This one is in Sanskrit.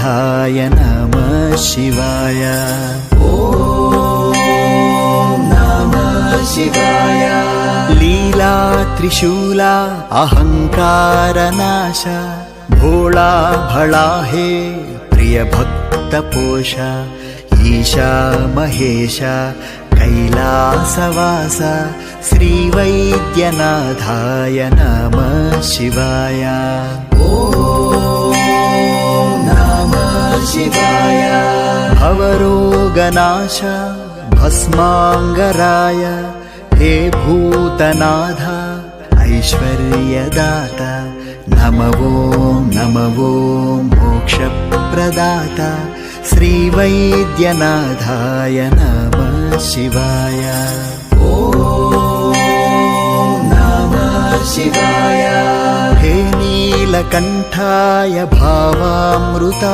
वैद्यनाथाय नमः शिवाय। शिवाय लीला त्रिशूला अहंकारनाश भोला भला हे प्रिय भक्त पोषा ईशा महेश कैलासवास श्री वैद्यनाथाय नमः शिवाय। नमः शिवाय भवरोगनाश भस्मांगराय हे भूतनाथ ऐश्वर्यदाता नमो मोक्षप्रदाता श्री वैद्यनाथाय नमः शिवाय। नमः शिवाय हे नीलकंठाय भावामृता